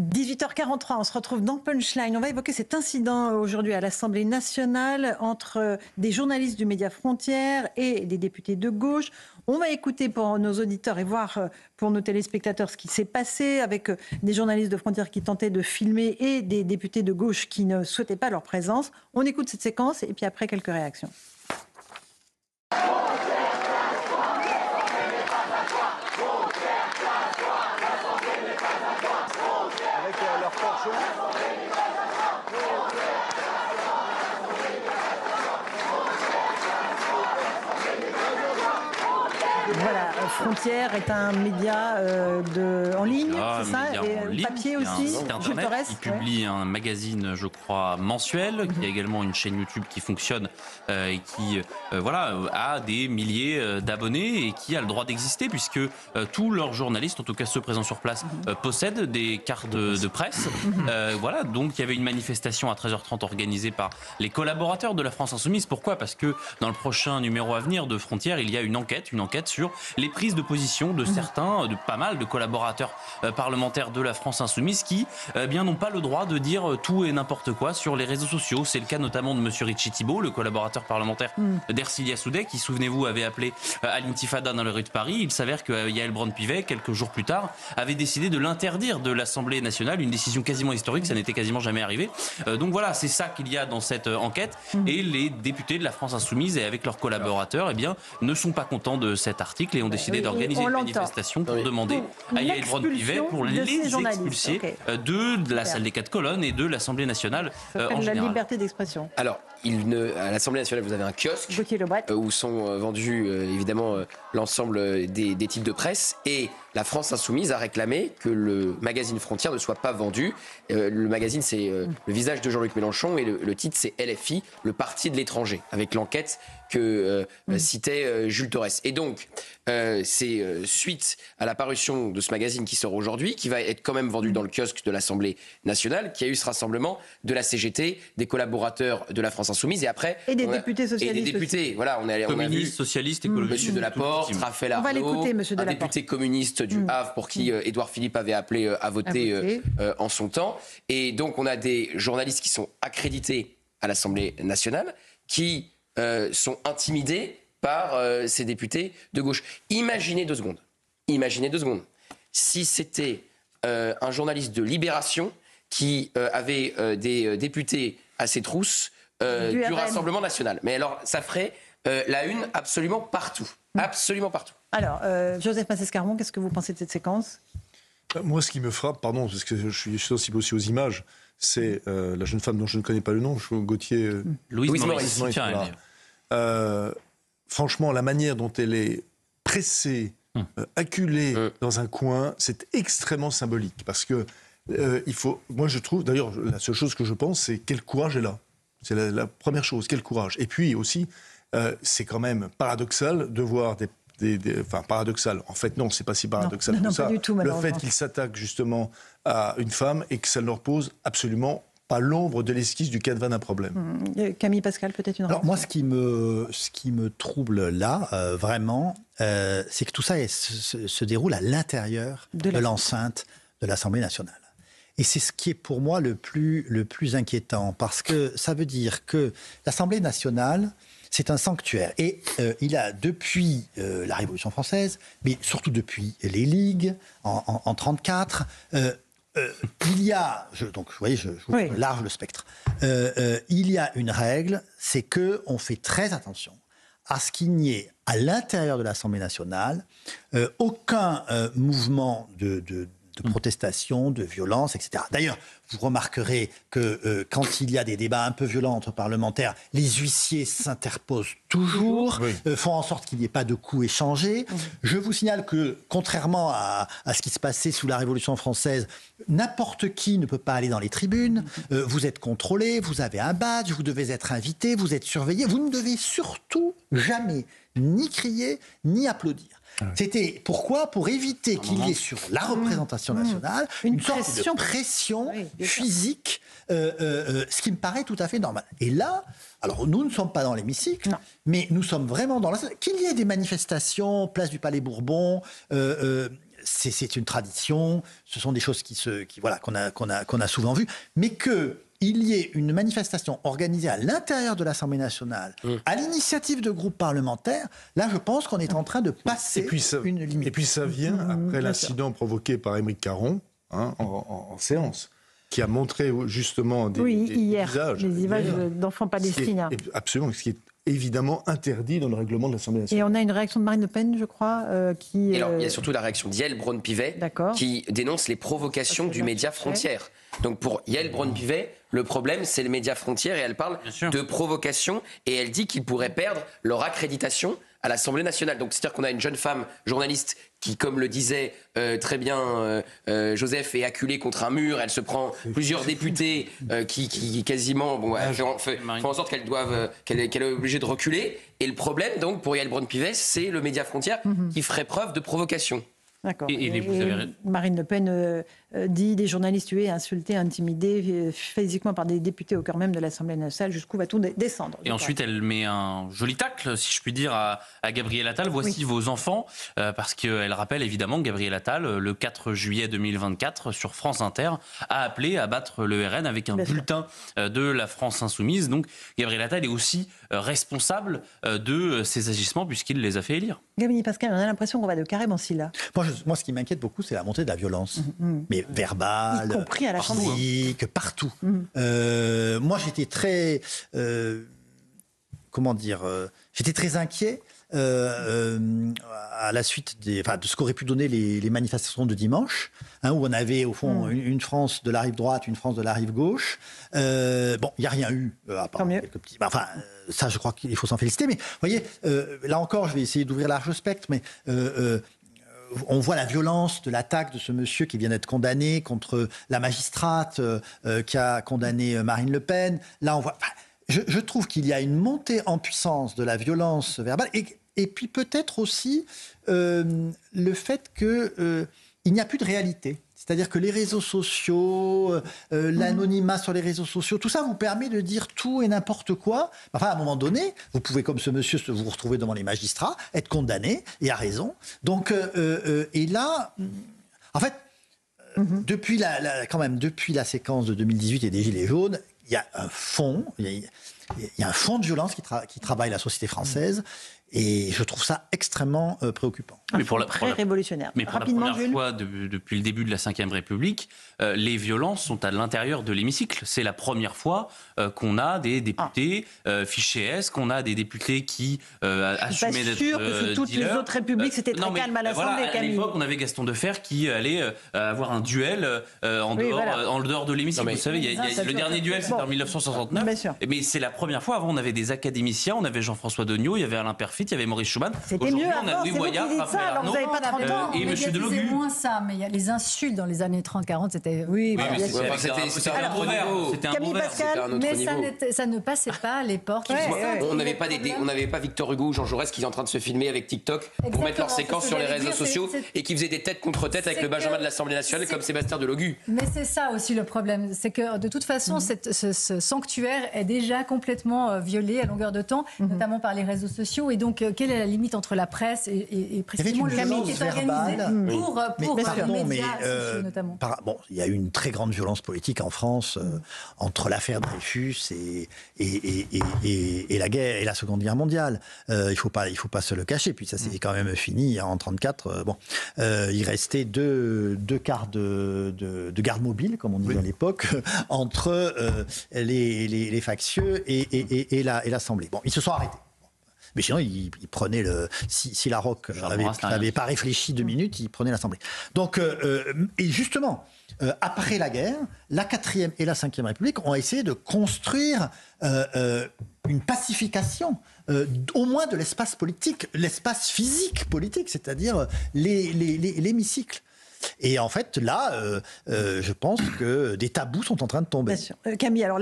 18h43, on se retrouve dans Punchline. On va évoquer cet incident aujourd'hui à l'Assemblée nationale entre des journalistes du Média Frontières et des députés de gauche. On va écouter pour nos auditeurs et voir pour nos téléspectateurs ce qui s'est passé avec des journalistes de Frontières qui tentaient de filmer et des députés de gauche qui ne souhaitaient pas leur présence. On écoute cette séquence et puis après quelques réactions. Voilà, Frontières est un média en ligne, c'est ça, et papier aussi. Internet, il publie un magazine, je crois, mensuel, qui a également une chaîne YouTube qui fonctionne et qui a des milliers d'abonnés et qui a le droit d'exister puisque tous leurs journalistes, en tout cas ceux présents sur place, possèdent des cartes de presse. Donc il y avait une manifestation à 13h30 organisée par les collaborateurs de la France Insoumise. Pourquoi ? Parce que dans le prochain numéro à venir de Frontières, il y a une enquête sur les prises de position de certains, de pas mal de collaborateurs parlementaires de la France Insoumise qui n'ont pas le droit de dire tout et n'importe quoi sur les réseaux sociaux. C'est le cas notamment de monsieur Richie Thibault, le collaborateur parlementaire d'Ercilia Soudet, qui, souvenez-vous, avait appelé à l'intifada dans les rues de Paris. Il s'avère que Yaël Braun-Pivet, quelques jours plus tard, avait décidé de l'interdire de l'Assemblée nationale, une décision quasiment historique, ça n'était quasiment jamais arrivé. Donc voilà, c'est ça qu'il y a dans cette enquête. Et les députés de la France Insoumise et avec leurs collaborateurs, ne sont pas contents de cet article et ont décidé d'organiser une manifestation pour demander à Yaël Braun-Pivet pour les expulser de la salle des 4 colonnes et de l'Assemblée nationale en général. La liberté d'expression. Alors, à l'Assemblée nationale, vous avez un kiosque où sont vendus évidemment l'ensemble des titres de presse, et la France Insoumise a réclamé que le magazine Frontières ne soit pas vendu. Le magazine, c'est le visage de Jean-Luc Mélenchon, et le titre, c'est LFI, le parti de l'étranger, avec l'enquête que citait Jules Torres. Et donc, c'est suite à la parution de ce magazine qui sort aujourd'hui, qui va être quand même vendu dans le kiosque de l'Assemblée nationale, qui a eu ce rassemblement de la CGT, des collaborateurs de la France Insoumise, et après... Et des députés socialistes. Et des députés, voilà, on a vu... socialistes, écologistes... Monsieur Delaporte, Raphaël Arnaud, un député communiste du Havre pour qui Édouard Philippe avait appelé à voter en son temps. Et donc, on a des journalistes qui sont accrédités à l'Assemblée nationale, qui sont intimidés par ces députés de gauche. Imaginez deux secondes. Si c'était un journaliste de Libération qui avait des députés à ses trousses du Rassemblement national. Mais alors, ça ferait la une absolument partout. Absolument partout. Alors, Joseph Massescaron, qu'est-ce que vous pensez de cette séquence ? Moi, ce qui me frappe, pardon, parce que je suis sensible aussi aux images, c'est la jeune femme dont je ne connais pas le nom, Gauthier... Louise Maurice. Franchement, la manière dont elle est pressée, acculée dans un coin, c'est extrêmement symbolique. Parce que moi je trouve, d'ailleurs, la seule chose que je pense, c'est quel courage elle a. C'est la première chose, quel courage. Et puis aussi, c'est quand même paradoxal de voir enfin, paradoxal. En fait, non, c'est pas si paradoxal que ça. Pas du tout, le fait qu'ils s'attaquent justement à une femme et que ça ne leur pose absolument pas l'ombre de l'esquisse du canevas d'un problème. Camille Pascal, peut-être une réaction. Alors moi, ce qui me trouble là, vraiment, c'est que tout ça se déroule à l'intérieur de l'enceinte de l'Assemblée nationale. Et c'est ce qui est pour moi le plus inquiétant, parce que ça veut dire que l'Assemblée nationale, c'est un sanctuaire. Et il a, depuis la Révolution française, mais surtout depuis les ligues, en 1934... il y a, donc vous voyez, je large le spectre. Il y a une règle, c'est que on fait très attention à ce qu'il n'y ait à l'intérieur de l'Assemblée nationale aucun mouvement de protestation, de violence, etc. D'ailleurs, vous remarquerez que quand il y a des débats un peu violents entre parlementaires, les huissiers s'interposent toujours, font en sorte qu'il n'y ait pas de coups échangés. Je vous signale que, contrairement à ce qui se passait sous la Révolution française, n'importe qui ne peut pas aller dans les tribunes, vous êtes contrôlé, vous avez un badge, vous devez être invité, vous êtes surveillé, vous ne devez surtout jamais ni crier, ni applaudir. C'était pourquoi ? Pour éviter qu'il y ait sur la représentation nationale une sorte de pression physique, ce qui me paraît tout à fait normal. Et là, alors nous ne sommes pas dans l'hémicycle, mais nous sommes vraiment dans la salle. Qu'il y ait des manifestations, place du Palais Bourbon, c'est une tradition, ce sont des choses qu'on a souvent vues, mais qu'il y ait une manifestation organisée à l'intérieur de l'Assemblée nationale, à l'initiative de groupes parlementaires, là, je pense qu'on est en train de passer une limite. Et puis ça vient après l'incident provoqué par Émeric Caron en séance, qui a montré justement des images d'enfants palestiniens. Absolument, ce qui est évidemment interdit dans le règlement de l'Assemblée nationale. Et on a une réaction de Marine Le Pen, je crois, qui... Alors, il y a surtout la réaction d'Yael Braun-Pivet, qui dénonce les provocations du média Frontières. Donc pour Yael Braun-Pivet, le problème, c'est le média Frontières, et elle parle de provocation, et elle dit qu'ils pourraient perdre leur accréditation à l'Assemblée nationale. Donc c'est-à-dire qu'on a une jeune femme journaliste qui, comme le disait très bien Joseph, est acculée contre un mur. Elle se prend plusieurs députés qui quasiment font en sorte qu'elle est obligée de reculer. Et le problème, donc, pour Yael Braun-Pivet, c'est le média Frontières qui ferait preuve de provocation. D'accord. Et Marine Le Pen dit des journalistes tués, insultés, intimidés physiquement par des députés au cœur même de l'Assemblée nationale. Jusqu'où va tout descendre? Et ensuite, elle met un joli tacle, si je puis dire, à Gabriel Attal. Voici vos enfants, parce qu'elle rappelle évidemment que Gabriel Attal, le 4 juillet 2024, sur France Inter, a appelé à battre le RN avec un bulletin de la France Insoumise. Donc Gabriel Attal est aussi responsable de ces agissements puisqu'il les a fait élire. Gabriel Pascal, on a l'impression qu'on va de carême en Scylla. Moi, ce qui m'inquiète beaucoup, c'est la montée de la violence. Mais verbale, y compris à la physique, partout. Moi, j'étais très... j'étais très inquiet à la suite de ce qu'auraient pu donner les manifestations de dimanche, où on avait au fond une France de la rive droite, une France de la rive gauche. Il n'y a rien eu, à part quelques petits... ça, je crois qu'il faut s'en féliciter. Mais vous voyez, là encore, je vais essayer d'ouvrir large spectre, mais... on voit la violence de l'attaque de ce monsieur qui vient d'être condamné contre la magistrate qui a condamné Marine Le Pen. Là, on voit... Je trouve qu'il y a une montée en puissance de la violence verbale et puis peut-être aussi le fait qu'il n'y a plus de réalité. C'est-à-dire que les réseaux sociaux, l'anonymat sur les réseaux sociaux, tout ça vous permet de dire tout et n'importe quoi. Enfin, à un moment donné, vous pouvez, comme ce monsieur, vous retrouver devant les magistrats, être condamné, et à raison. Donc, et là, en fait, depuis la séquence de 2018 et des Gilets jaunes, il y a un fond, il y a un fond de violence qui travaille la société française. Et je trouve ça extrêmement préoccupant. Mais très révolutionnaire. Mais pour la première fois depuis le début de la Ve République, les violences sont à l'intérieur de l'hémicycle. C'est la première fois qu'on a des députés fichés S, qu'on a des députés qui assumaient d'être dealers. Que sous toutes les autres républiques, c'était très calme à l'Assemblée. À l'époque, on avait Gaston Defferre qui allait avoir un duel en dehors de l'hémicycle. Vous savez, le dernier duel, c'était en 1969. Mais c'est la première fois. Avant, on avait des académiciens, on avait Jean-François Degnaud, il y avait Alain Perfit, il y avait Maurice Schumann. C'était mieux avant, c'est vous qui dites ça, alors vous n'avez pas 30 ans. Et M. Delogu. C'est moins ça, mais il y a les insultes dans les années 30-40, c'était... Oui, c'était un gros verre. Camille Pascal, mais ça ne passait pas à l'époque. On n'avait pas Victor Hugo ou Jean Jaurès qui est en train de se filmer avec TikTok pour mettre leurs séquences sur les réseaux sociaux et qui faisaient des têtes contre tête avec le Benjamin de l'Assemblée nationale comme Sébastien Delogu. Mais c'est ça aussi le problème, c'est que de toute façon, ce sanctuaire est déjà complètement violé à longueur de temps, notamment par les réseaux sociaux. Et donc, quelle est la limite entre la presse et précisément le public qui est organisé pour les médias sociaux notamment? Il y a eu une très grande violence politique en France entre l'affaire Dreyfus et la guerre et la Seconde Guerre mondiale. Il faut pas se le cacher. Puis ça s'est quand même fini en 1934. Il restait deux quarts de garde mobile, comme on disait à l'époque, entre les factieux et l'Assemblée. Bon, ils se sont arrêtés. Mais sinon, il prenait si Larocque n'avait pas réfléchi 2 minutes, il prenait l'Assemblée. Donc, et justement, après la guerre, la 4e et la 5e République ont essayé de construire une pacification, au moins de l'espace politique, l'espace physique politique, c'est-à-dire l'hémicycle. Et en fait, là, je pense que des tabous sont en train de tomber. Bien sûr. Camille, alors